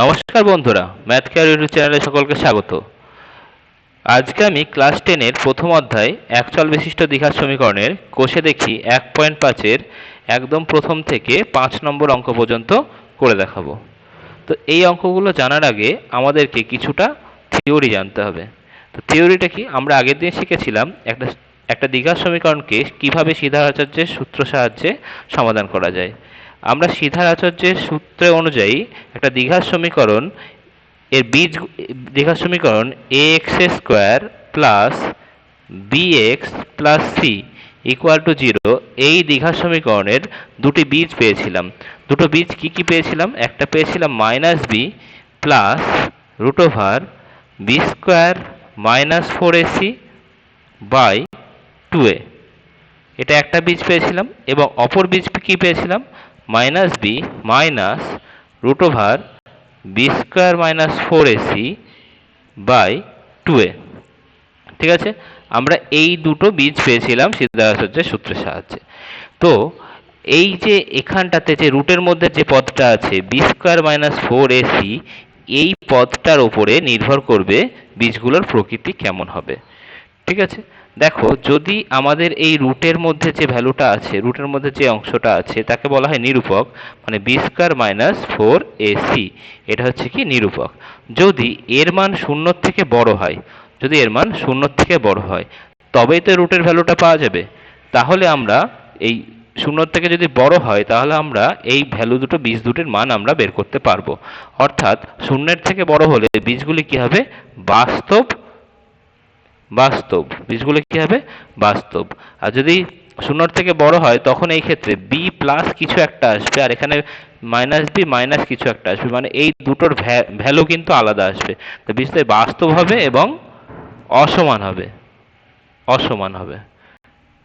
নমস্কার বন্ধুরা, math care YouTube চ্যানেলে সকলকে স্বাগত। আজকে আমি ক্লাস 10-এর প্রথম অধ্যায় একচল বিশিষ্ট দ্বিঘাত সমীকরণের কোষে দেখি 1.5-এর একদম প্রথম থেকে 5 নম্বর অঙ্ক পর্যন্ত করে দেখাবো। তো এই অঙ্কগুলো জানার আগে আমাদেরকে কিছুটা থিওরি জানতে হবে। তো থিওরিটা কি? আমরা আগের দিন শিখেছিলাম একটা দ্বিঘাত সমীকরণকে কিভাবে সিদ্ধারাচার্যের সূত্র সাহায্যে সমাধান করা যায়। আমরা সিদ্ধারাচার্যের সূত্র অনুযায়ী একটা দ্বিঘাত সমীকরণ এর দ্বিঘাত সমীকরণ ax² plus bx plus c equal to 0 এই দ্বিঘাত সমীকরণের দুটি বীজ পেয়েছিলাম। দুটো বীজ কি কি পেয়েছিলাম? একটা পেয়েছিলাম -b plus √b² minus 4ac by 2a, এটা একটা বীজ পেয়েছিলাম। এবং অপর বীজ কি পেয়েছিলাম? -b minus √b² minus 4ac by 2a। ঠিক আছে, আমরা এই দুটো বীজ পেয়েছিলাম সিদ্ধারাচার্যের সূত্রের সাহায্যে। তো এই যে এখানটাতে যে রুটের মধ্যে যে পদটা আছে b² মাইনাস 4ac, এই পদটার ওপরে নির্ভর করবে বীজগুলোর প্রকৃতি কেমন হবে। ঠিক আছে, দেখো, যদি আমাদের এই রুটের মধ্যে যে ভ্যালুটা আছে, রুটের মধ্যে যে অংশটা আছে তাকে বলা হয় নিরূপক, মানে b² মাইনাস 4ac, এটা হচ্ছে কি নিরূপক। যদি এর মান 0 থেকে বড় হয়, যদি এর মান 0 থেকে বড় হয় তবেই তো রুটের ভ্যালুটা পাওয়া যাবে। তাহলে আমরা এই 0 থেকে যদি বড় হয় তাহলে আমরা এই ভ্যালু দুটো, বীজ দুটির মান আমরা বের করতে পারবো। অর্থাৎ 0-এর থেকে বড় হলে বীজগুলি কি হবে? বাস্তব বীজগুলো কি হবে? বাস্তব। আর যদি 0-এর থেকে বড় হয় তখন এই ক্ষেত্রে b প্লাস কিছু একটা আসবে, আর এখানে -b মাইনাস কিছু একটা আসবে, মানে এই দুটোর ভ্যালু কিন্তু আলাদা আসবে। তো বীজটা বাস্তব হবে এবং অসমান হবে।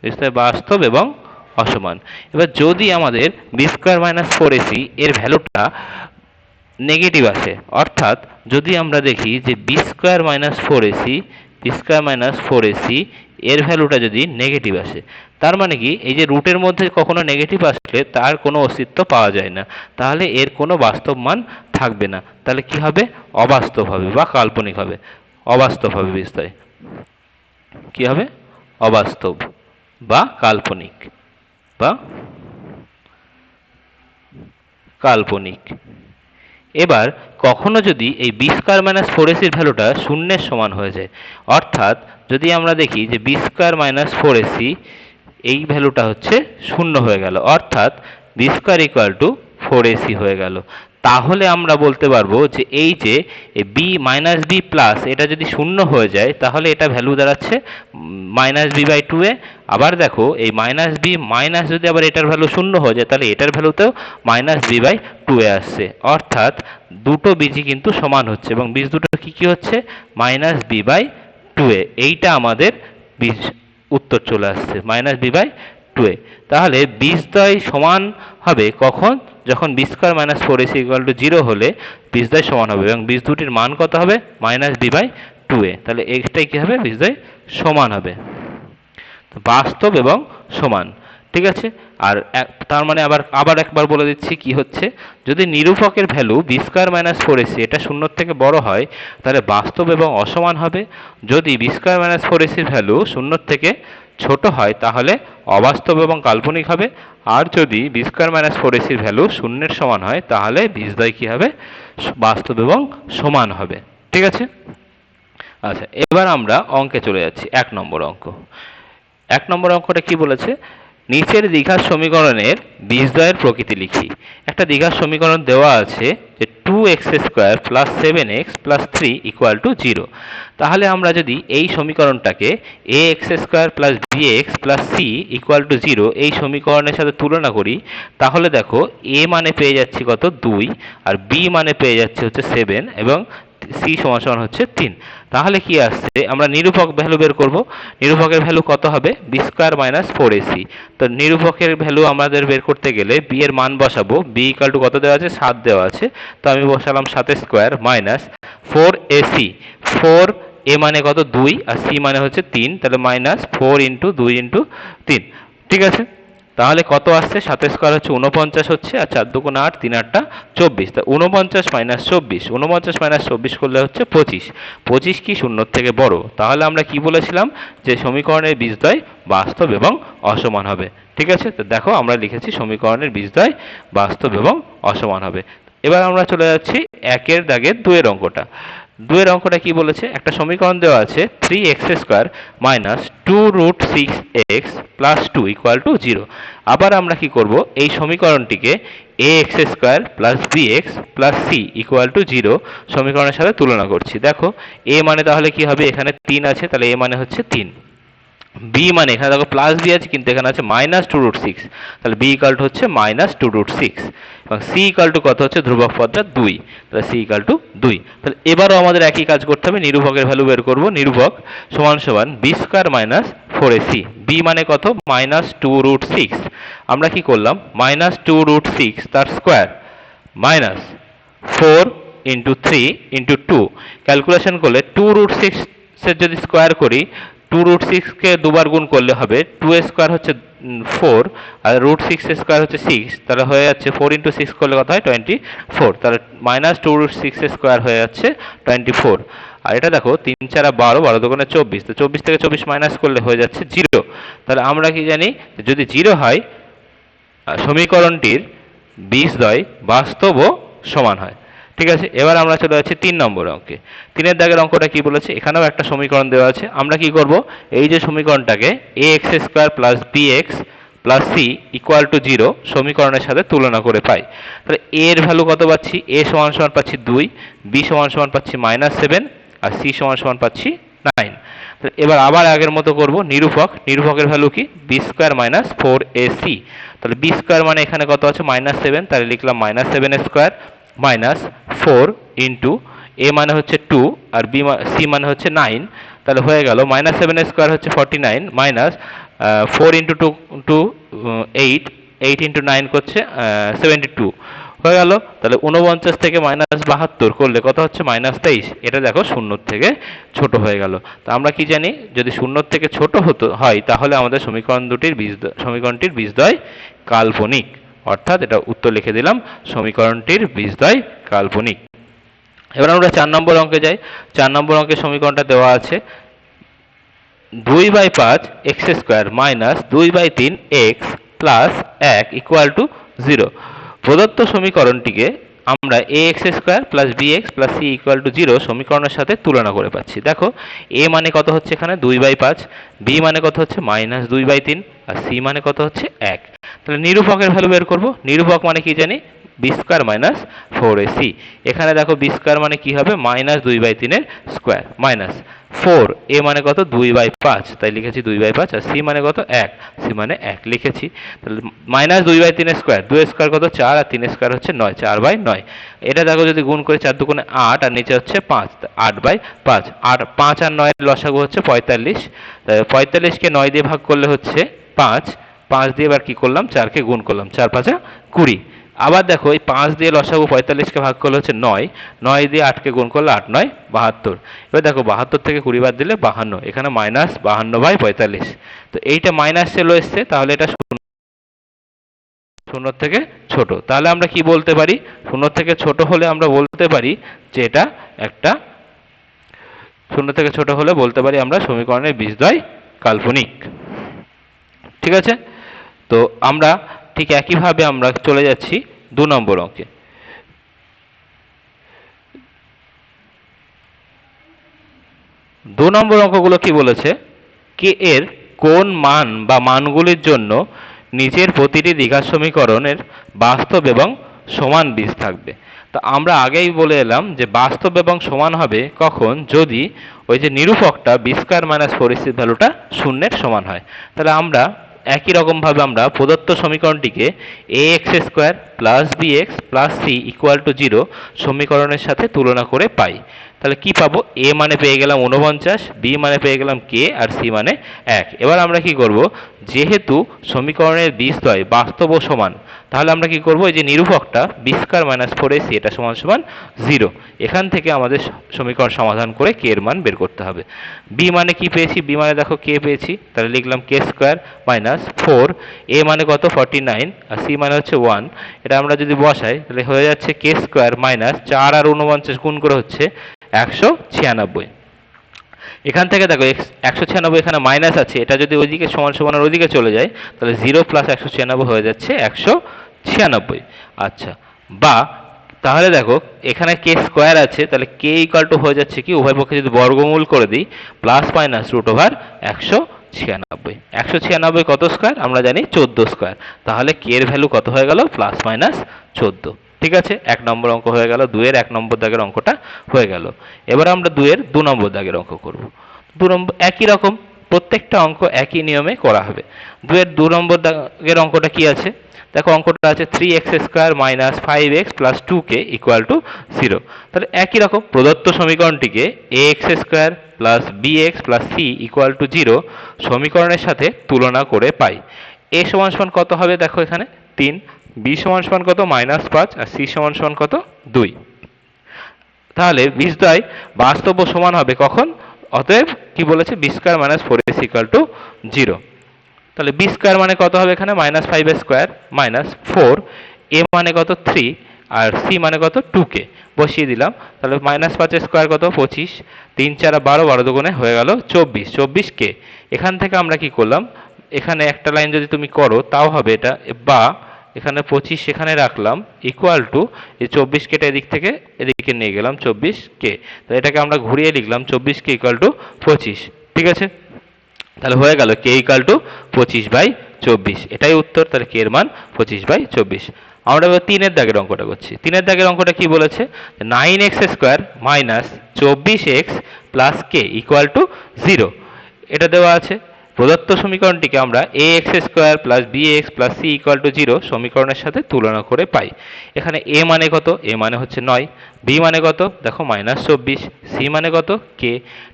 বীজটা বাস্তব এবং অসমান। এবার যদি আমাদের b² মাইনাস 4ac এর ভ্যালুটা নেগেটিভ আসে, অর্থাৎ যদি আমরা দেখি যে b² মাইনাস 4ac এর ভ্যালুটা যদি নেগেটিভ আসে, তার মানে কি, এই যে রুটের মধ্যে কখনো নেগেটিভ আসলে তার কোনো অস্তিত্ব পাওয়া যায় না, তাহলে এর কোনো বাস্তব মান থাকবে না। তাহলে কি হবে? অবাস্তব হবে বা কাল্পনিক হবে। অবাস্তব হবে বীজদ্বয়। কি হবে? অবাস্তব বা কাল্পনিক বা কাল্পনিক। এবার কখনো যদি এই b² মাইনাস 4ac এর ভ্যালুটা 0-এর সমান হয়ে যায়, অর্থাৎ যদি আমরা দেখি যে b² মাইনাস 4ac এই ভ্যালুটা হচ্ছে 0 হয়ে গেল, অর্থাৎ b² ইকুয়াল টু 4ac হয়ে গেল, তাহলে আমরা বলতে পারবো যে এই যে b মাইনাস b প্লাস এটা যদি 0 হয়ে যায় তাহলে এটা ভ্যালু দাঁড়াচ্ছে -b বাই 2a। আবার দেখো, এই -b মাইনাস যদি আবার এটার ভ্যালু 0 হয়ে যায় তাহলে এটার ভ্যালুতেও -b বাই 2a আসছে, অর্থাৎ দুটো বীজই কিন্তু সমান হচ্ছে এবং বীজ দুটো কি কি হচ্ছে? -b by 2a। এইটা আমাদের বীজ উত্তর চলে আসছে, -b বাই 2a। তাহলে বীজদ্বয় সমান হবে কখন? যখন b² minus 4ac equal to 0 হলে বীজদ্বয় সমান হবে এবং বীজ দুটির মান কত হবে? -b by 2a। তাহলে এটাই কি হবে? বীজদ্বয় সমান হবে, বাস্তব এবং সমান। ঠিক আছে, আর তার মানে আবার একবার বলে দিচ্ছি কি হচ্ছে। যদি নিরূপকের ভ্যালু b² মাইনাস 4ac এটা 0 থেকে বড় হয় তাহলে বাস্তব এবং অসমান হবে। যদি b² মাইনাস 4ac এর ভ্যালু 0 থেকে ছোট হয় তাহলে অবাস্তব এবং কাল্পনিক হবে। আর যদি b² মাইনাস 4ac এর ভ্যালু 0-এর সমান হয় তাহলে বীজদ্বয় কি হবে? বাস্তব এবং সমান হবে। ঠিক আছে, আচ্ছা, এবার আমরা অঙ্কে চলে যাচ্ছি। 1 নম্বর অঙ্ক। 1 নম্বর অঙ্কটা কি বলেছে? নিচের দ্বিঘাত সমীকরণের বীজদ্বয়ের প্রকৃতি লিখি। একটা দ্বিঘাত সমীকরণ দেওয়া আছে যে 2x² plus 7x plus 3 equal to 0। তাহলে আমরা যদি এই সমীকরণটাকে ax² plus bx plus c equal to 0 এই সমীকরণের সাথে তুলনা করি, তাহলে দেখো a মানে পেয়ে যাচ্ছি কত? 2, আর b মানে পেয়ে যাচ্ছে হচ্ছে 7 এবং c সমান হচ্ছে 3। তাহলে কি আসছে? আমরা নিরূপক ভ্যালু বের করব। নিরূপকের ভ্যালু কত হবে? b² minus 4ac। তো নিরূপকের ভ্যালু আমাদের বের করতে গেলে b এর মান বসাবো। b ইকুয়াল টু কত দেওয়া আছে? 7 দেওয়া আছে, তো আমি বসালাম 7 স্কোয়ার মাইনাস 4ac। 4 a মানে কত? 2, আর c মানে হচ্ছে 3, তাহলে মাইনাস 4 ইন্টু 2 ইন্টু 3। ঠিক আছে, তাহলে কত আসছে? 7 স্কোয়ার হচ্ছে 49 হচ্ছে, আর 4 দুগুণ 8, 3 8 24। তা 49 মাইনাস 24, 49 মাইনাস 24 করলে হচ্ছে 25। 25 কি শূন্যর থেকে বড়? তাহলে আমরা কি বলেছিলাম যে সমীকরণের বীজদ্বয় বাস্তব এবং অসমান হবে। ঠিক আছে, তো দেখো আমরা লিখেছি সমীকরণের বীজদ্বয় বাস্তব এবং অসমান হবে। এবার আমরা চলে যাচ্ছি একের দাগের 2 অঙ্কটা। 2 অঙ্কটা কি বলেছে? একটা সমীকরণ দেওয়া আছে 3x square minus 2√6x plus 2 equal to 0। আবার আমরা কি করব? এই সমীকরণটিকে ax square plus bx plus c equal to 0 সমীকরণের সাথে তুলনা করছি। দেখো a মানে তাহলে কি হবে? এখানে 3 আছে, তাহলে a মানে হচ্ছে 3। বি মানে এখানে দেখো প্লাস বি আছে, কিন্তু এখানে আছে মাইনাস 2√6, তাহলে বি ইকাল টু হচ্ছে মাইনাস 2√6, এবং সি ইকাল টু কত হচ্ছে? ধ্রুবক পদটা 2, তাহলে সি ইকাল টু 2। তাহলে এবারও আমাদের একই কাজ করতে হবে, নিরূপকের ভ্যালু বের করব। নিরূপক সমান সমান B square minus 4ac। B মানে কত? মাইনাস 2√6। আমরা কি করলাম? মাইনাস 2√6 তার square minus 4 into 3 into 2, calculation করলে 2√6 এর যদি স্কোয়ার করি, 2√6কে দুবার গুণ করলে হবে 2 এর স্কোয়ার হচ্ছে 4, আর √6 এর স্কোয়ার হচ্ছে 6, তাহলে হয়ে যাচ্ছে 4 ইন্টু 6 করলে কত হয়? 24। তাহলে মাইনাস 2√6 এর স্কোয়ার হয়ে যাচ্ছে 24। আর এটা দেখো 3 4 12, 12 দুগুণে 24, তো 24 থেকে 24 মাইনাস করলে হয়ে যাচ্ছে 0। তাহলে আমরা কি জানি? যদি 0 হয় সমীকরণটির বীজদ্বয় বাস্তব ও সমান হয়। ঠিক আছে, এবার আমরা চলে যাচ্ছি 3 নম্বর অঙ্কে। 3 দাগের অঙ্কটা কি বলেছে? এখানেও একটা সমীকরণ দেওয়া আছে। আমরা কি করব? এই যে সমীকরণটাকে ax square plus bx plus c equal to 0 সমীকরণের সাথে তুলনা করে পাই। তাহলে a এর ভ্যালু কত পাচ্ছি? a সমান সমান পাচ্ছি 2, b সমান সমান পাচ্ছি -7, আর c সমান সমান পাচ্ছি 9। এবার আবার আগের মতো করব। নিরূপকের ভ্যালু কি? B square minus 4ac। তাহলে বি স্কোয়ার মানে এখানে কত আছে? -7, তাহলে লিখলাম -7 স্কোয়ার মাইনাস 4 ইন্টু এ মানে হচ্ছে 2, আর বি সি মানে হচ্ছে 9, তাহলে হয়ে গেল -7 স্কোয়ার হচ্ছে 49 মাইনাস 4 ইন্টু 2 8, 8 ইন্টু 9 করছে 72 হয়ে গেল। তাহলে 49 থেকে -72 করলে কত হচ্ছে? -23। এটা দেখো শূন্যর থেকে ছোট হয়ে গেল। তো আমরা কি জানি? যদি শূন্যর থেকে ছোট হয় তাহলে আমাদের সমীকরণটির বীজদ্বয় কাল্পনিক। অর্থাৎ এটা উত্তর লিখে দিলাম, সমীকরণটির বীজদ্বয় কাল্পনিক। এবার আমরা 4 নম্বর অঙ্কে যাই। 4 নম্বর অঙ্কের সমীকরণটা দেওয়া আছে 2/5 x square minus 2/3 x plus 1 equal to 0। প্রদত্ত সমীকরণটিকে আমরা ax square plus bx plus c equal to 0 সমীকরণের সাথে তুলনা করে পাচ্ছি। দেখো a মানে কত হচ্ছে এখানে? 2/5, b মানে কত হচ্ছে? -2/3, আর c মানে কত হচ্ছে? 1। তাহলে নিরূপকের ভ্যালু বের করব। নিরূপক মানে কি জানি? B square minus 4ac। এখানে দেখো বি স্কোয়ার মানে কি হবে? -2/3 এর স্কোয়ার মাইনাস 4, এ মানে কত? 2/5, তাই লিখেছি 2/5, আর সি মানে কত? 1, সি মানে 1 লিখেছি। তাহলে -2/3 এর স্কোয়ার, 2 স্কোয়ার কত? 4, আর 3 স্কোয়ার হচ্ছে 9, 4/9। এটা দেখো যদি গুণ করে 4 দুগুণে 8, আর নিচে হচ্ছে 5, 8/5। 5 আর 9 এর লসাগু হচ্ছে 45। 45কে 9 দিয়ে ভাগ করলে হচ্ছে 5, 5 দিয়ে এবার কি করলাম? 4কে গুণ করলাম, 4 5 20। আবার দেখো এই 5 দিয়ে লসাগু 45কে ভাগ করলে হচ্ছে 9, 9 দিয়ে 8কে গুণ করলে 8 9 72। এবার দেখো 72 থেকে 20 বাদ দিলে 52, এখানে -52/45। তো এইটা মাইনাস চলে এসছে, তাহলে এটা শূন্য থেকে ছোট। তাহলে আমরা কি বলতে পারি? শূন্য থেকে ছোট হলে আমরা বলতে পারি যে এটা একটা, শূন্য থেকে ছোট হলে বলতে পারি আমরা সমীকরণের বীজদ্বয় কাল্পনিক। ঠিক আছে, তো আমরা ঠিক একইভাবে আমরা চলে যাচ্ছি 2 নম্বর অঙ্কে। 2 নম্বর অঙ্কগুলো কি বলেছে? কে এর কোন মান বা মানগুলির জন্য নিচের প্রতিটি দ্বিঘাত সমীকরণের বাস্তব এবং সমান বীজ থাকবে। তো আমরা আগেই বলে এলাম যে বাস্তব এবং সমান হবে কখন? যদি ওই যে নিরূপকটা বি স্কোয়ার মাইনাস 4ac ভ্যালুটা শূন্যের সমান হয়। তাহলে আমরা একই রকমভাবে আমরা প্রদত্ত সমীকরণটিকে ax square plus bx plus c equal to 0 সমীকরণের সাথে তুলনা করে পাই। তাহলে কি পাবো, এ মানে পেয়ে গেলাম 49, বি মানে পেয়ে গেলাম কে, আর সি মানে 1। এবার আমরা কি করব, যেহেতু সমীকরণের বীজদ্বয় বাস্তব ও সমান, তাহলে আমরা কি করব, এই যে নিরূপকটা বি স্কয়ার মাইনাস 4ac এটা সমান সমান 0। এখান থেকে আমাদের সমীকরণ সমাধান করে কে এর মান বের করতে হবে। বি মানে কি পেয়েছি, বি মানে দেখো কে পেয়েছি, তাহলে লিখলাম কে স্কয়ার মাইনাস 4, এ মানে কত 49, আর সি মানে হচ্ছে 1। এটা আমরা যদি বসাই তাহলে হয়ে যাচ্ছে কে স্কয়ার মাইনাস 4 আর 49 গুণ করে হচ্ছে 196। এখান থেকে দেখো 196 এখানে মাইনাস আছে, এটা যদি ওইদিকে সমান সমানের ওইদিকে চলে যায় তাহলে 0 প্লাস 196 হয়ে যাচ্ছে 196। আচ্ছা, বা তাহলে দেখো এখানে কে স্কোয়ার আছে, তাহলে কে ইকাল টু হয়ে যাচ্ছে কি, উভয় পক্ষে যদি বর্গমূল করে দিই প্লাস মাইনাস রুট ওভার 196। 196 কত স্কোয়ার আমরা জানি 14 স্কোয়ার, তাহলে কে এর ভ্যালু কত হয়ে গেল প্লাস মাইনাস 14। ঠিক আছে, 1 নম্বর অঙ্ক হয়ে গেল, 2-এর 1 নম্বর দাগের অঙ্কটা হয়ে গেল। এবার আমরা 2-এর 2 নম্বর দাগের অঙ্ক করব। 2 নম্বর একই রকম, প্রত্যেকটা অঙ্ক একই নিয়মে করা হবে। 2-এর 2 নম্বর দাগের অঙ্কটা কি আছে, দেখো অঙ্কটা আছে 3x square minus 5x plus 2k equal to 0। তাহলে একই রকম প্রদত্ত সমীকরণটিকে ax square plus bx plus c equal to 0 সমীকরণের সাথে তুলনা করে পাই। a সমান সমান কত হবে, দেখো এখানে 3, b সমান সমান কত -5, আর c সমান সমান কত 2। তাহলে বীজদ্বয় বাস্তব ও সমান হবে কখন, অতএব কি বলেছে, B square minus 4ac equal to 0। তাহলে বি স্কয়ার মানে কত হবে এখানে -5 স্কয়ার মাইনাস 4, এ মানে কত 3, আর সি মানে কত 2k বসিয়ে দিলাম। তাহলে -5 স্কয়ার কত 25, 3 4 12, 12 দুগুণে হয়ে গেল 24, 24k। এখান থেকে আমরা কি করলাম, এখানে একটা লাইন যদি তুমি করো তাও হবে এটা, বা এখানে 25 এখানে রাখলাম ইকুয়াল টু এই 24 কেটা এদিক থেকে এদিকে নিয়ে গেলাম 24k। তো এটাকে আমরা ঘুরিয়ে লিখলাম 24k ইকুয়াল টু 25। ঠিক আছে, তাহলে হয়ে গেল কে ইকাল টু 25/24, এটাই উত্তর। তাহলে কে এর মান 25/24। আমরা এবার 3-এর দাগের অঙ্কটা করছি। 3-এর দাগের অঙ্কটা কি বলেছে, 9x square minus 24x plus K equal to 0 এটা দেওয়া আছে। প্রদত্ত সমীকরণটিকে আমরা ax square plus bx plus c equal to 0 সমীকরণের সাথে তুলনা করে পাই। এখানে a মানে কত, a মানে হচ্ছে 9, b মানে কত দেখো -24, c মানে কত k।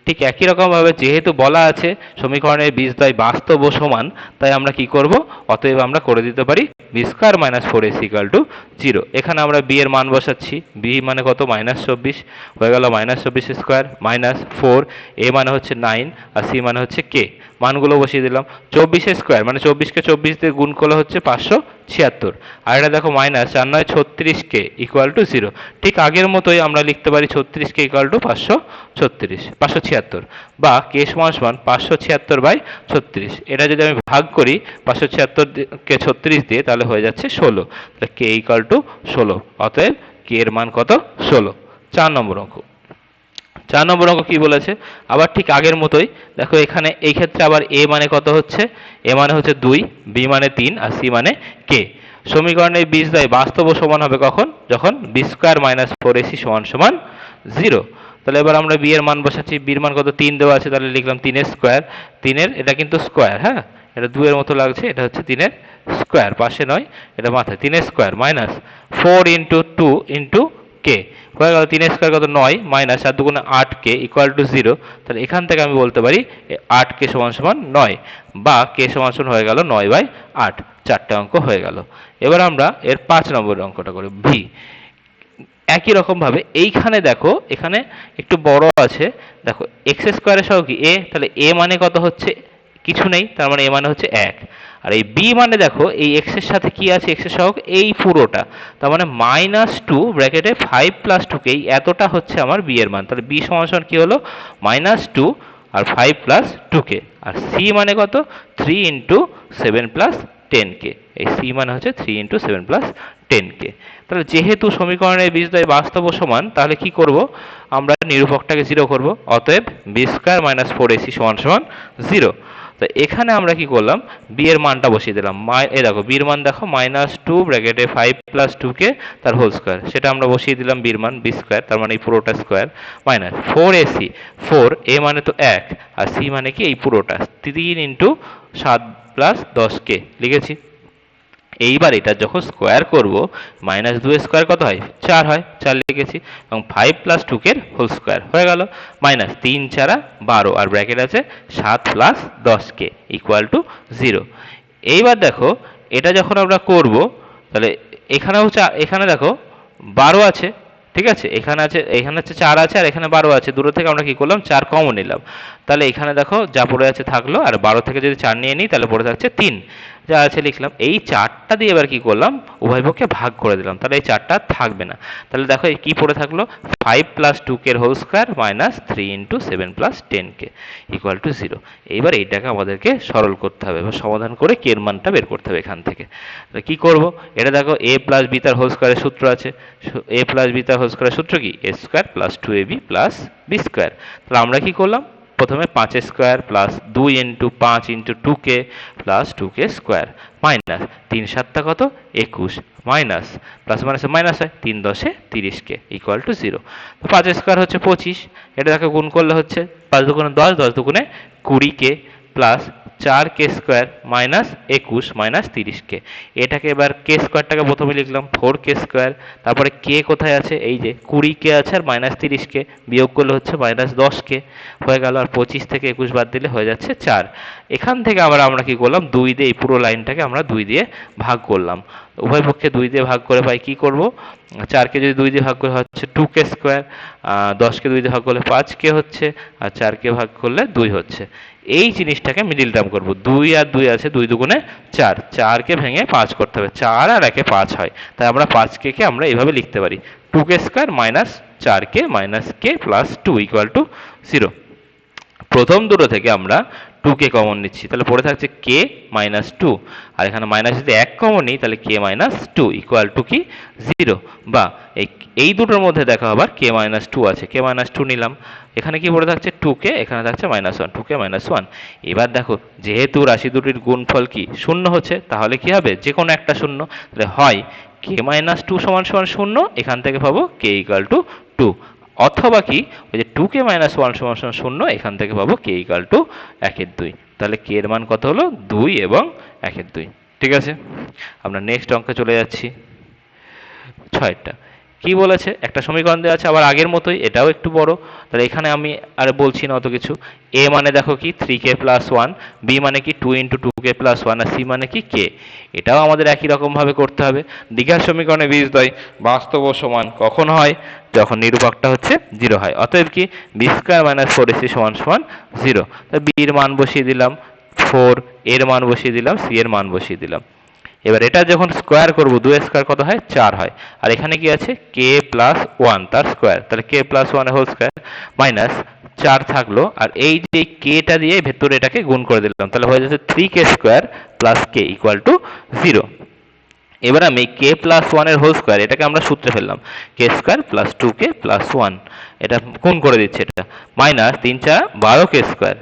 ঠিক একই রকমভাবে যেহেতু বলা আছে সমীকরণের বীজদ্বয় বাস্তব ও সমান, তাই আমরা কি করব, অতএব আমরা করে দিতে পারি B square minus 4ac equal to 0। এখানে আমরা b এর মান বসাচ্ছি, b মানে কত -24 হয়ে গেল -24 স্কোয়ার মাইনাস 4, a মানে হচ্ছে 9, আর c মানে হচ্ছে k। মানগুলো বসিয়ে দিলাম। 24 স্কোয়ার মানে 24কে 24 দিয়ে গুণ করলে হচ্ছে 576, আর এটা দেখো মাইনাস 4 9 36k ইকুয়াল টু 0। ঠিক আগের মতোই আমরা লিখতে পারি 36k ইকুয়াল টু 576, বা k সমান সমান 576/36। এটা যদি আমি ভাগ করি 576কে 36 দিয়ে তাহলে হয়ে যাচ্ছে 16, তাহলে k ইকুয়াল টু 16, অতএব k এর মান কত 16। 4 নম্বর অঙ্ক। 4 নম্বর অঙ্ক কি বলেছে, আবার ঠিক আগের মতোই দেখো এখানে এই ক্ষেত্রে আবার a মানে কত হচ্ছে, a মানে হচ্ছে 2, b মানে 3, আর c মানে k। সমীকরণের বীজদ্বয় বাস্তব ও সমান হবে কখন, যখন বি স্কয়ার মাইনাস 4ac সমান সমান 0। তাহলে এবার আমরা b এর মান বসাচ্ছি, b এর মান কত 3 দেওয়া আছে, তাহলে লিখলাম 3 এর স্কয়ার, 3 এর এটা কিন্তু স্কয়ার, হ্যাঁ এটা 2 এর মতো লাগছে, এটা হচ্ছে 3 এর স্কয়ার, পাশে নয় এটা মাথায়, 3 এর square minus 4 into 2 into k হয়ে গেল 3 স্কয়ার কত 9 মাইনাস 4 দুগুণে 8k ইকুয়াল টু 0। তাহলে এখান থেকে আমি বলতে পারি 8k সমান সমান 9, বা k সমান সমান হয়ে গেল 9/8। 4টে অঙ্ক হয়ে গেল। এবার আমরা এর 5 নম্বর অঙ্কটা করি, ভি। একই রকম ভাবে এইখানে দেখো এখানে একটু বড় আছে, দেখো এক্স স্কোয়ারের সহগ কি এ, তাহলে এ মানে কত হচ্ছে কিছু নেই, তার মানে এ মানে হচ্ছে 1। আর এই বি মানে দেখো এই এক্স এর সাথে কি আছে, এক্স এর সহগ এই পুরোটা, তার মানে -2 ব্র্যাকেটে 5 + 2k, এই এতটা হচ্ছে আমার বি এর মান। তাহলে বি সমান সমান কি হলো -2 আর 5 + 2k। আর সি মানে কত 3 × 7 + 10k, এই সি মানে হচ্ছে 3 × 7 + 10k। তাহলে যেহেতু সমীকরণের বীজদ্বয় বাস্তব ও সমান, তাহলে কি করব, আমরা নিরূপকটাকে 0 করব, অতএব বি স্কয়ার মাইনাস 4ac সমান সমান 0। তো এখানে আমরা কি করলাম, বি এর মানটা বসিয়ে দিলাম, এই দেখো বি এর মান দেখো -2 ব্র্যাকেটে 5 + 2k তার হোল স্কয়ার, সেটা আমরা বসিয়ে দিলাম বি এর মান বি স্কয়ার, তার মানে এই পুরোটা স্কয়ার মাইনাস 4ac, 4 a মানে তো 1, আর c মানে কি এই পুরোটা 3 × 7 + 10k লিখেছি। এইবার এটা যখন স্কোয়ার করব, মাইনাস 2 স্কোয়ার কত হয়? 4 হয়, 4 লিখেছি, এবং 5 প্লাস 2 কে হোল স্কোয়ার হয়ে গেল মাইনাস 3 4 12, আর ব্র্যাকেট আছে 7 প্লাস 10 কে ইকুয়াল টু 0। এইবার দেখো এটা যখন আমরা করব, তাহলে এখানেও এখানে দেখো 12 আছে, ঠিক আছে, এখানে আছে, এখানে হচ্ছে 4 আছে, আর এখানে 12 আছে, দুটো থেকে আমরা কি করলাম 4 কমন নিলাম, তাহলে এখানে দেখো যা পড়ে আছে থাকলো, আর 12 থেকে যদি 4 নিয়ে নিই তাহলে পড়ে থাকছে 3, যা আছে লিখলাম। এই 4টা দিয়ে এবার কি করলাম, উভয় পক্ষে ভাগ করে দিলাম, তাহলে এই 4টা থাকবে না, তাহলে দেখো এই কি পড়ে থাকলো 5 প্লাস 2 কে whole square minus 3 into 7 plus 10 কে ইকুয়াল টু 0। এইবার এইটাকে আমাদেরকে সরল করতে হবে বা সমাধান করে কে এর মানটা বের করতে হবে এখান থেকে। তাহলে কি করব, এটা দেখো a প্লাস বি তার হোল স্কোয়ারের সূত্র আছে, a প্লাস বি তার হোল স্কোয়ারের সূত্র কি, a square plus 2ab plus B square. তাহলে আমরা কি করলাম, প্রথমে 5 square plus 2 into 5 into 2k plus 2k square minus 3 7 কত 21 মাইনাস প্লাস মাইনাসে মাইনাস হয় 3 10 30k ইকুয়াল টু 0। তো 5 স্কোয়ার হচ্ছে 25, এটা দেখো গুণ করলে হচ্ছে 5 দুগুণে 10, 10 দুগুণে 20k plus 4k square minus 21 minus 30k। এটাকে এবার k স্কোয়ারটাকে প্রথমে লিখলাম 4k স্কোয়ার, তারপরে k কোথায় আছে, এই যে 20k আছে আর মাইনাস 30k বিয়োগ করলে হচ্ছে মাইনাস 10k হয়ে গেল, আর 25 থেকে 21 বাদ দিলে হয়ে যাচ্ছে 4। এখান থেকে আবার আমরা কি করলাম, 2 দিয়ে এই পুরো লাইনটাকে আমরা 2 দিয়ে ভাগ করলাম, উভয় পক্ষে 2 দিয়ে ভাগ করে পাই কি করব, 4কে যদি 2 দিয়ে ভাগ করে হচ্ছে 2k স্কোয়ার, 10কে 2 দিয়ে ভাগ করলে 5k হচ্ছে, আর 4কে ভাগ করলে 2 হচ্ছে। এই জিনিসটাকে মিডিল টার্ম করব, 2 আর 2 আছে, 2 দুগুণে 4, 4কে ভেঙে 5 করতে হবে, 4 আর 1 5 হয়, তাই আমরা 5k কে আমরা এইভাবে লিখতে পারি 2k square minus 4k minus k plus 2 equal to 0। প্রথম দুটো থেকে আমরা 2k কমন নিচ্ছি, তাহলে পড়ে থাকছে k মাইনাস 2, আর এখানে মাইনাস যদি 1 কমন নিই তাহলে k মাইনাস 2 ইকুয়াল টু কি 0, বা এই দুটোর মধ্যে দেখা আবার k মাইনাস 2 আছে, k মাইনাস 2 নিলাম, এখানে কি পড়ে থাকছে 2k, এখানে থাকছে মাইনাস 1, 2k মাইনাস 1। এবার দেখো যেহেতু রাশি দুটির গুণফল কি শূন্য হচ্ছে, তাহলে কি হবে, যে কোনো একটা শূন্য, তাহলে হয় k মাইনাস 2 সমান সমান 0, এখান থেকে পাবো k ইকুয়াল টু 2, অথবা কি ওই যে 2k মাইনাস 1 সমান সমান 0, এখান থেকে পাবো k ইকুয়াল টু 1/2। তাহলে k এর মান কত হলো 2 এবং 1/2। ঠিক আছে, আমরা নেক্সট অঙ্কে চলে যাচ্ছি। 6টা কি বলেছে, একটা সমীকরণ দেওয়া আছে আবার আগের মতোই, এটাও একটু বড়, তাহলে এখানে আমি আর বলছি না অত কিছু। a মানে দেখো কি 3k প্লাস 1, b মানে কি 2 ইন্টু 2k প্লাস 1, আর c মানে কি k। এটাও আমাদের একই রকম ভাবে করতে হবে। দ্বিঘাত সমীকরণে বীজদ্বয় বাস্তব ও সমান কখন হয়, যখন নিরূপকটা হচ্ছে 0 হয়। অতএব কি b স্কয়ার মাইনাস 4ac সমান সমান 0। তাই b এর মান বসিয়ে দিলাম 4, এর মান বসিয়ে দিলাম, c এর মান বসিয়ে দিলাম। এবার এটা যখন স্কোয়ার করব, 2 স্কোয়ার কত হয় 4 হয়, আর এখানে কি আছে k প্লাস 1 তার স্কোয়ার, তাহলে k প্লাস 1 এর হোল স্কোয়ার মাইনাস 4 থাকলো, আর এই যে kটা দিয়ে ভেতরে এটাকে গুণ করে দিলাম, তাহলে হয়ে যাচ্ছে 3k square plus k equal to 0। এবার আমি k প্লাস 1 এর হোল স্কোয়ার, এটাকে আমরা সূত্রে ফেললাম, k square plus 2k plus 1, এটা গুণ করে দিচ্ছে, এটা minus 3 4 12k square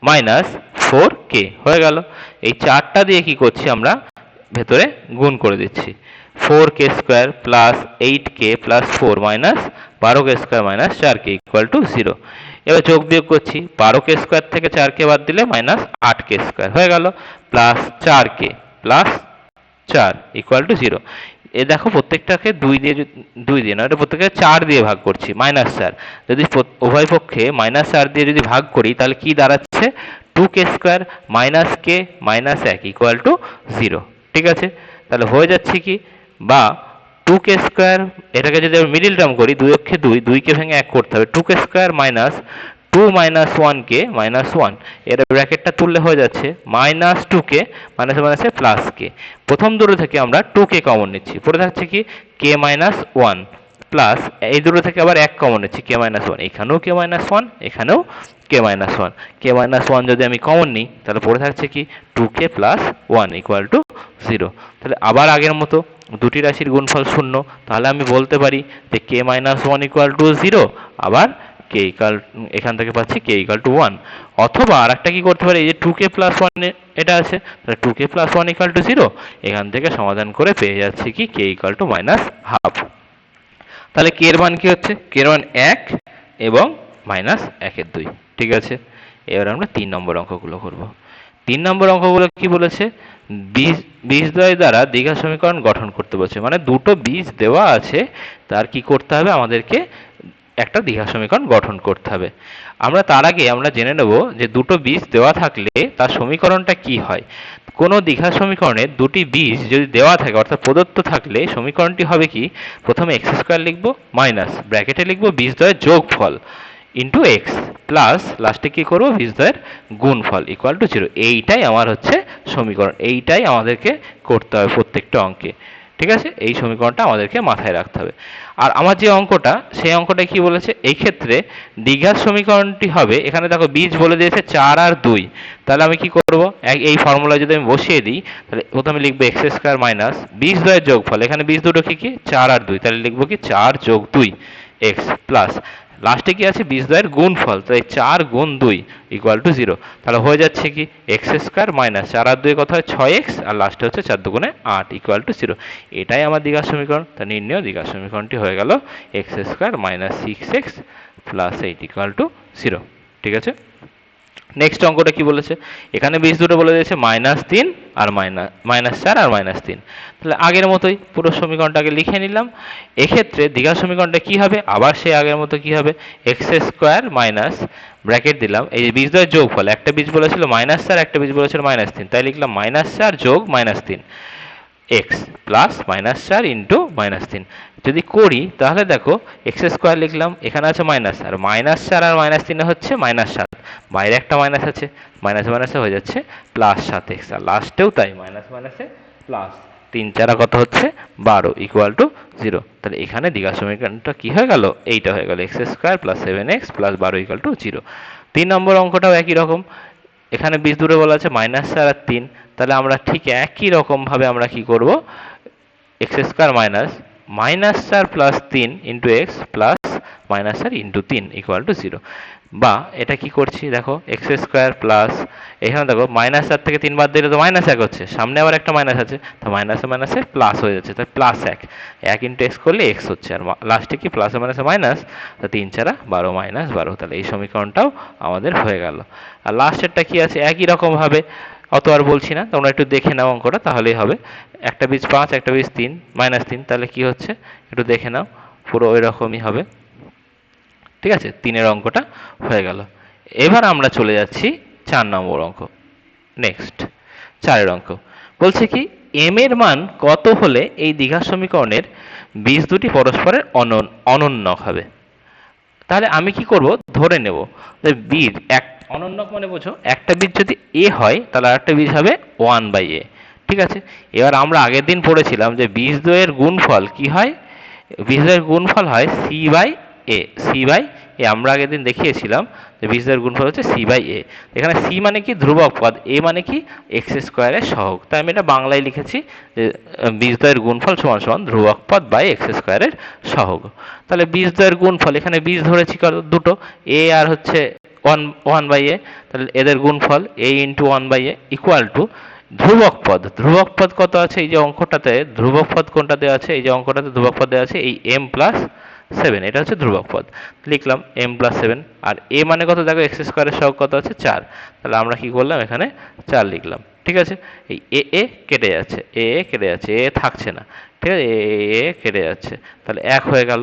minus 4k হয়ে গেল। এই 4টা দিয়ে কি করছি আমরা ভেতরে গুণ করে দিচ্ছি, 4k square plus 8k plus 4 minus 12k square minus 4k equal to 0। এবার যোগ বিয়োগ করছি, 12k স্কোয়ার থেকে 4k বাদ দিলে মাইনাস 8k স্কোয়ার হয়ে গেল, plus 4k plus 4 equal to 0। এ দেখো প্রত্যেকটাকে 2 দিয়ে না, এটা প্রত্যেককে 4 দিয়ে ভাগ করছি, মাইনাস 4। যদি উভয় পক্ষে মাইনাস 4 দিয়ে যদি ভাগ করি তাহলে কি দাঁড়াচ্ছে, 2k square minus k minus 1 equal to 0। ঠিক আছে, তাহলে হয়ে যাচ্ছে কি, বা 2k স্কোয়ার, এটাকে যদি আমি মিডিল টার্ম করি, 2 অক্ষে 2, 2কে ভেঙে 1 করতে হবে, 2k square minus 2 minus 1k minus 1, এর ব্র্যাকেটটা তুললে হয়ে যাচ্ছে মাইনাস 2k মাইনাস মাইনাসে প্লাস k। প্রথম দুটো থেকে আমরা 2k কমন নিচ্ছি, পড়ে থাকছে কি k মাইনাস 1 প্লাস এই দুটো থেকে আবার 1 কমন নিচ্ছি k মাইনাস 1, এখানেও k মাইনাস 1, এখানেও k মাইনাস 1, k মাইনাস 1 যদি আমি কমন নিই তাহলে পড়ে থাকছে কি 2k প্লাস 1 ইকুয়াল টু 0। তাহলে আবার আগের মতো দুটি রাশির গুণফল 0, তাহলে আমি বলতে পারি যে k মাইনাস 1 ইকুয়াল টু 0, আবার k ইকুয়াল, এখান থেকে পাচ্ছি k ইকুয়াল টু 1। অথবা আর একটা কি করতে পারি, এই যে 2k প্লাস 1 এটা আছে, তাহলে 2k প্লাস 1 ইকুয়াল টু 0, এখান থেকে সমাধান করে পেয়ে যাচ্ছি কি k equal to minus half. তাহলে k এর মান কি হচ্ছে, k এর মান 1 এবং মাইনাস 1/2। ঠিক আছে, এবার আমরা 3 নম্বর অঙ্কগুলো করব। 3 নম্বর অঙ্কগুলো কি বলেছে, বীজদ্বয় দ্বারা দ্বিঘাত সমীকরণ গঠন করতে বলেছে, মানে দুটো বীজ দেওয়া আছে, তার কি করতে হবে, আমাদেরকে একটা দ্বিঘাত সমীকরণ গঠন করতে হবে। আমরা তার আগে আমরা জেনে নেব যে দুটো বীজ দেওয়া থাকলে তার সমীকরণটা কি হয়। কোনো দ্বিঘাত সমীকরণে দুটি বীজ যদি দেওয়া থাকে অর্থাৎ প্রদত্ত থাকলে সমীকরণটি হবে কি, প্রথমে এক্স স্কোয়ার লিখবো মাইনাস ব্র্যাকেটে লিখবো বীজদ্বয়ের যোগফল ইন্টু এক্স প্লাস লাস্টে কি করবো বীজদ্বয়ের গুণফল ইকুয়াল টু 0। এইটাই আমার হচ্ছে সমীকরণ, এইটাই আমাদেরকে করতে হবে প্রত্যেকটা অঙ্কে। ঠিক আছে, এই সমীকরণটা আমাদেরকে মাথায় রাখতে হবে। আর আমার যে অঙ্কটা, সেই অঙ্কটা কি বলেছে, এই ক্ষেত্রে দ্বিঘাত সমীকরণটি হবে, এখানে দেখো বীজ বলে দিয়েছে 4 আর 2। তাহলে আমি কি করব, এই ফর্মুলা যদি আমি বসিয়ে দিই, তাহলে প্রথমে লিখবো এক্স স্কোয়ার মাইনাস বীজদ্বয়ের যোগফল, এখানে বীজ দুটো কি কি 4 আর 2, তাহলে লিখবো কি 4 যোগ 2 এক্স প্লাস লাস্টে কি আছে বীজদ্বয়ের গুণফল, তাই 4 গুণ 2 ইকুয়াল টু 0। তাহলে হয়ে যাচ্ছে কি এক্স স্কোয়ার মাইনাস 4 আর 2 কত হয় 6x, আর লাস্টে হচ্ছে 4 দুগুণে 8 ইকুয়াল টু 0। এটাই আমার দ্বিঘাত সমীকরণ। তা নির্ণয় দ্বিঘাত সমীকরণটি হয়ে গেল x square minus 6x plus 8 equal to 0। ঠিক আছে, নেক্সট অঙ্কটা কি বলেছে, এখানে বীজ দুটো বলে দিয়েছে -3 আর -4 আর -3। তাহলে আগের মতোই পুরো সমীকরণটাকে লিখে নিলাম। এক্ষেত্রে দ্বিঘাত সমীকরণটা কি হবে, আবার সেই আগের মতো কি হবে, এক্স স্কোয়ার মাইনাস ব্র্যাকেট দিলাম, এই যে বীজদ্বয়ের যোগফল, একটা বীজ বলেছিল -4, একটা বীজ বলেছিল -3, তাই লিখলাম -4 যোগ -3 এক্স প্লাস -4 ইন্টু -3। যদি করি তাহলে দেখো এক্স স্কোয়ার লিখলাম, এখানে আছে মাইনাস, আর -4 আর -3 হচ্ছে -7, বাইরে একটা মাইনাস আছে, মাইনাসে মাইনাসে হয়ে যাচ্ছে +7x, আর লাস্টেও তাই মাইনাস মাইনাসে প্লাস, 3 4 কত হচ্ছে 12 ইকুয়াল টু 0। তাহলে এখানে দ্বিঘাত সমীকরণটা কি হয়ে গেল, এইটা হয়ে গেল x square plus 7x plus 12 equal to 0। 3 নম্বর অঙ্কটাও একই রকম, এখানে বীজ দূরে বলা আছে -4 আর 3, তাহলে আমরা ঠিক একই রকমভাবে আমরা কি করব, x square minus -4 plus 3 into x plus -4 into 3 equal to 0। বা এটা কি করছি দেখো এক্স স্কোয়ার প্লাস, এখানে দেখো -4 থেকে 3 বাদ দিলে তো -1 হচ্ছে, সামনে আবার একটা মাইনাস আছে, তো মাইনাসে মাইনাসে প্লাস হয়ে যাচ্ছে, তাই +1, 1 ইন্টু এক্স করলে এক্স হচ্ছে, আর লাস্টে কি প্লাসে মাইনাসে মাইনাস, তো 3 4 12 -12। তাহলে এই সমীকরণটাও আমাদের হয়ে গেল। আর লাস্টেরটা কি আছে, একই রকমভাবে, অত আর বলছি না, তোমরা একটু দেখে নাও অঙ্কটা তাহলেই হবে। একটা বীজ 5, একটা বীজ 3, -3, তাহলে কি হচ্ছে একটু দেখে নাও, পুরো ওই রকমই হবে। ঠিক আছে, 3-এর অঙ্কটা হয়ে গেল। এবার আমরা চলে যাচ্ছি 4 নম্বর অঙ্ক। নেক্সট 4-এর অঙ্ক বলছে কি, এম এর মান কত হলে এই দ্বিঘাত সমীকরণের বীজ দুটি পরস্পরের অনন্যক হবে। তাহলে আমি কি করব, ধরে নেব যে বীজ এক অনন্যক মানে বোঝো, একটা বীজ যদি এ হয় তাহলে আরেকটা বীজ হবে 1/a। ঠিক আছে, এবার আমরা আগের দিন পড়েছিলাম যে বীজদ্বয়ের গুণফল কি হয়, বীজদ্বয়ের গুণফল হয় c/a, c/a আমরা আগের দিন দেখিয়েছিলাম যে বীজদ্বয়ের গুণফল হচ্ছে c/a। এখানে c মানে কি ধ্রুবক পদ, a মানে কি এক্স স্কোয়ারের সহগ, তাই আমি এটা বাংলায় লিখেছি যে বীজদ্বয়ের গুণফল সমান সমান ধ্রুবক পদ বাই এক্স স্কোয়ারের সহগ। তাহলে বীজদ্বয়ের গুণফল, এখানে বীজ ধরেছি দুটো, a আর হচ্ছে 1/a, তাহলে এদের গুণফল a into 1/a equal to ধ্রুবক পদ, ধ্রুবক পদ কত আছে, এই যে অঙ্কটাতে ধ্রুবক পদ কোনটা দেওয়া আছে, এই যে অঙ্কটাতে ধ্রুবক পদ দেওয়া আছে এই m+7, এটা হচ্ছে ধ্রুবক পদ, লিখলাম m+7। আর a মানে কত দেখো এক্স স্কোয়ারের সহগ কত আছে 4, তাহলে আমরা কি করলাম এখানে 4 লিখলাম। ঠিক আছে, এই এ কেটে যাচ্ছে, এ কেটে যাচ্ছে, এ থাকছে না, ঠিক আছে, এ কেটে যাচ্ছে, তাহলে 1 হয়ে গেল।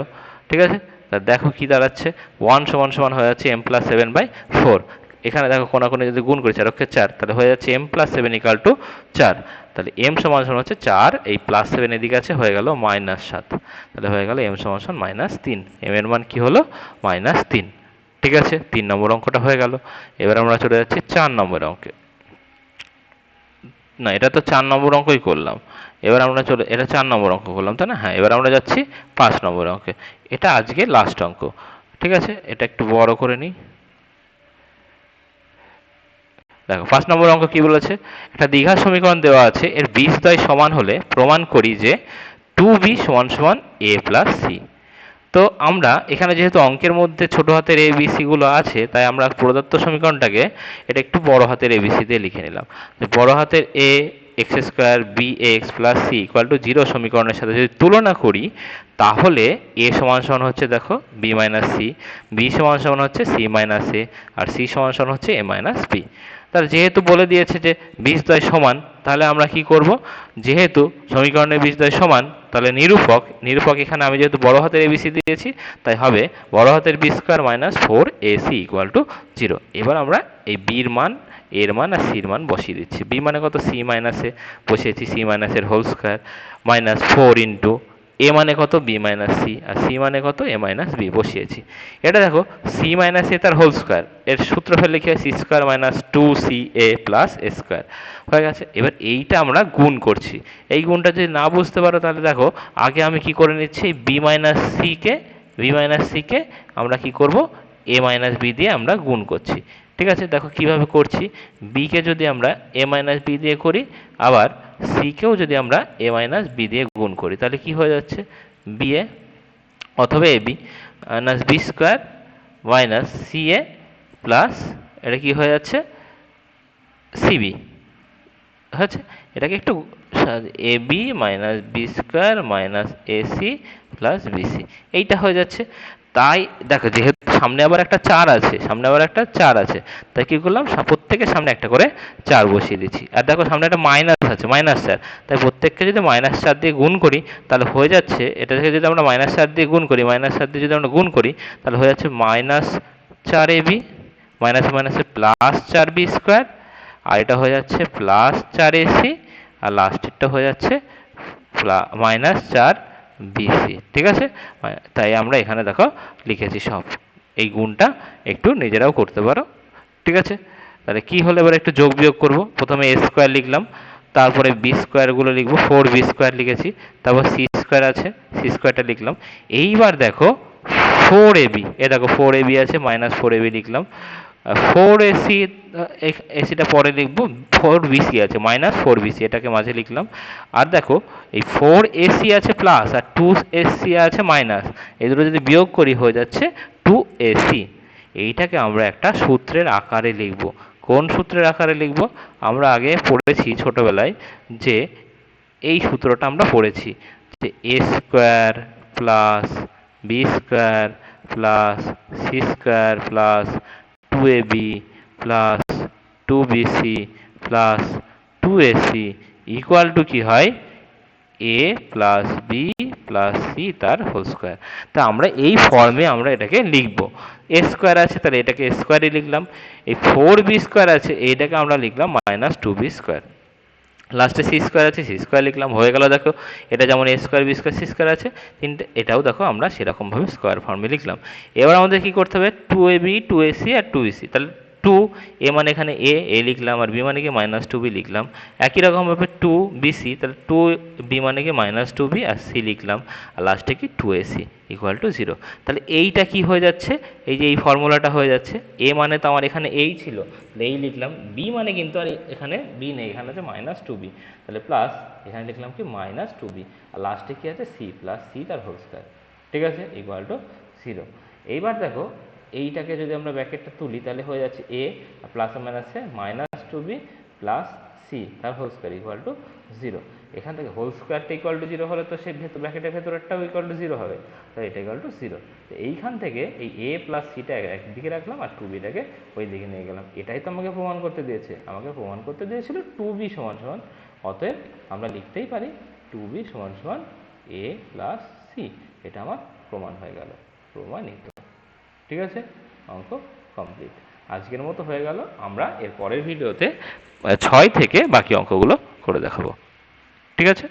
ঠিক আছে, তা দেখো কি দাঁড়াচ্ছে, 1 সমান সমান হয়ে যাচ্ছে m+7/4। এখানে দেখো কোনাকুনি যদি গুণ করি 4 অক্ষে 4, তাহলে হয়ে যাচ্ছে m+7 ইকাল টু 4। তাহলে m সমান সমান হচ্ছে 4, এই +7 এদিকে আছে, হয়ে গেল -7, তাহলে হয়ে গেল m সমান সমান -3, m এর মান কি হলো -3। ঠিক আছে, 3 নম্বর অঙ্কটা হয়ে গেল। এবার আমরা চলে যাচ্ছি 4 নম্বর অঙ্কে। না, এটা তো 4 নম্বর অঙ্কই করলাম। এবার আমরা এটা 4 নম্বর অঙ্ক করলাম তাই না, হ্যাঁ। এবার আমরা যাচ্ছি 5 নম্বর অঙ্কে, এটা আজকে লাস্ট অঙ্ক। ঠিক আছে, এটা একটু বড় করে নিই। দেখো 5 নম্বর অঙ্ক কি বলেছে, একটা দ্বিঘাত সমীকরণ দেওয়া আছে, এর বীজদ্বয় সমান হলে প্রমাণ করি যে 2b সমান সমান a প্লাস c। তো আমরা এখানে যেহেতু অঙ্কের মধ্যে ছোট হাতের এ বি সি গুলো আছে, তাই আমরা প্রদত্ত সমীকরণটাকে এটা একটু বড় হাতের এ বি সি দিয়ে লিখে নিলাম। বড় হাতের A x square B x plus C equal to 0 সমীকরণের সাথে যদি তুলনা করি, তাহলে এ সমান সমান হচ্ছে দেখো বি মাইনাস সি, বি সমান সমান হচ্ছে সি মাইনাস এ, আর সি সমান সমান হচ্ছে এ মাইনাস বি। তাহলে যেহেতু বলে দিয়েছে যে বীজদ্বয় সমান, তাহলে আমরা কি করব, যেহেতু সমীকরণের বীজদ্বয় সমান, তাহলে নিরূপক এখানে আমি যেহেতু বড় হাতের এবিসি দিয়েছি, তাই হবে বড় হাতের B square minus 4ac equal to 0। এবার আমরা এই বির মান, এর মান আর সির মান বসিয়ে দিচ্ছি। বি মানে কত, সি মাইনাসে বসিয়েছি, সি মাইনাসের হোল স্কোয়ার মাইনাস 4 ইন্টু এ মানে কত, বি মাইনাস সি, আর সি মানে কত, এ মাইনাস বি বসিয়েছি। এটা দেখো সি মাইনাস এ তার হোল স্কোয়ার, এর সূত্র ফেলে লিখে C square minus 2ca plus A square হয়ে গেছে। এবার এইটা আমরা গুণ করছি। এই গুণটা যদি না বুঝতে পারো তাহলে দেখো আগে আমি কি করে নিচ্ছি, বি মাইনাস সিকে আমরা কি করব, এ মাইনাস বি দিয়ে আমরা গুণ করছি। ঠিক আছে, দেখো কিভাবে করছি। বিকে যদি আমরা এ মাইনাস বি দিয়ে করি, আবার সিকেও যদি আমরা এ মাইনাস বি দিয়ে গুণ করি, তাহলে কি হয়ে যাচ্ছে, বি এ অথবা A B minus B square minus C A plus এটা কি হয়ে যাচ্ছে, সিবি হচ্ছে। এটাকে একটু A B minus B square minus AC plus BC এইটা হয়ে যাচ্ছে। তাই দেখো যেহেতু সামনে আবার একটা 4 আছে, তাই কি করলাম, প্রত্যেকের সামনে একটা করে 4 বসিয়ে দিচ্ছি। আর দেখো সামনে একটা মাইনাস আছে, -4, তাই প্রত্যেককে যদি -4 দিয়ে গুণ করি তাহলে হয়ে যাচ্ছে, এটা থেকে যদি আমরা -4 দিয়ে গুণ করি, তাহলে হয়ে যাচ্ছে -4ab মাইনাসে মাইনাসে +4b স্কোয়ার, আর এটা হয়ে যাচ্ছে +4ac, আর লাস্টেরটা হয়ে যাচ্ছে -4bc। ঠিক আছে, তাই আমরা এখানে দেখো লিখেছি সব। এই গুণটা একটু নিজেরাও করতে পারো। ঠিক আছে, তাহলে কি হলো, এবার একটু যোগ বিয়োগ করব। প্রথমে a স্কোয়ার লিখলাম, তারপরে b স্কোয়ারগুলো লিখবো, 4b স্কোয়ার লিখেছি, তারপর c স্কোয়ার আছে, c স্কোয়ারটা লিখলাম। এইবার দেখো 4ab, এ দেখো 4ab আছে, -4ab লিখলাম। 4ac, এসিটা পরে লিখবো, 4bc আছে, -4bc এটাকে মাঝে লিখলাম। আর দেখো এই 4ac আছে প্লাস, আর 2ac আছে মাইনাস, এই দুটো যদি বিয়োগ করি হয়ে যাচ্ছে 2ac। এইটাকে আমরা একটা সূত্রের আকারে লিখব। কোন সূত্রের আকারে লিখব, আমরা আগে পড়েছি ছোটবেলায় যে এই সূত্রটা আমরা পড়েছি যে a square plus B square plus C square plus 2ab plus 2bc plus 2ac equal to কি হয়, a plus B plus C তার হোল স্কোয়ার। তা আমরা এই ফর্মে আমরা এটাকে লিখব। এ স্কোয়ার আছে তাহলে এটাকে স্কোয়ারই লিখলাম, এই 4b স্কোয়ার আছে এইটাকে আমরা লিখলাম -2b স্কোয়ার, লাস্টে সি স্কোয়ার আছে, সি স্কোয়ার লিখলাম, হয়ে গেল। দেখো এটা যেমন A square B square C square আছে তিনটে, এটাও দেখো আমরা সেরকমভাবে স্কোয়ার ফর্মে লিখলাম। এবার আমাদের কি করতে হবে, 2ab 2ac আর 2bc, তাহলে 2 এ মানে এখানে এ লিখলাম, আর বি মানে কি -2b লিখলাম। একই রকমভাবে 2bc, তাহলে 2b মানে কি -2b আর সি লিখলাম, আর লাস্টে কি 2ac ইকুয়াল টু 0। তাহলে এইটা কি হয়ে যাচ্ছে, এই যে এই ফর্মুলাটা হয়ে যাচ্ছে। এ মানে তো আমার এখানে এই ছিল, এই লিখলাম। বি মানে কিন্তু আর এখানে বি নেই, এখানে আছে -2b, তাহলে প্লাস এখানে লিখলাম কি -2b, আর লাস্টে কি আছে, সি প্লাস সি তার হোল স্কোয়ার। ঠিক আছে, ইকুয়াল টু 0। এইবার দেখো এইটাকে যদি আমরা ব্র্যাকেটটা তুলি তাহলে হয়ে যাচ্ছে এ প্লাস মাইনাসে -2b প্লাস সি তার হোল স্কোয়ার ইকুয়াল টু 0। এখান থেকে হোল স্কোয়ারটা ইকুয়াল টু 0 হলে তো সেই ব্র্যাকেটের ভেতরেরটাও ইকুয়াল টু 0 হবে, তাই এটা ইকুয়াল টু 0। তো এইখান থেকে এই এ প্লাস সিটা একদিকে রাখলাম আর 2bটাকে ওই দিকে নিয়ে গেলাম। এটাই তো আমাকে প্রমাণ করতে দিয়েছে, আমাকে প্রমাণ করতে দিয়েছিল 2b সমান সমান, অতএব আমরা লিখতেই পারি 2b সমান সমান এ প্লাস সি। এটা আমার প্রমাণ হয়ে গেল, প্রমাণিত। ঠিক আছে, অঙ্ক কমপ্লিট। আজকের মতো হয়ে গেল। আমরা এর পরের ভিডিওতে 6 থেকে বাকি অঙ্কগুলো করে দেখাবো। ঠিক আছে।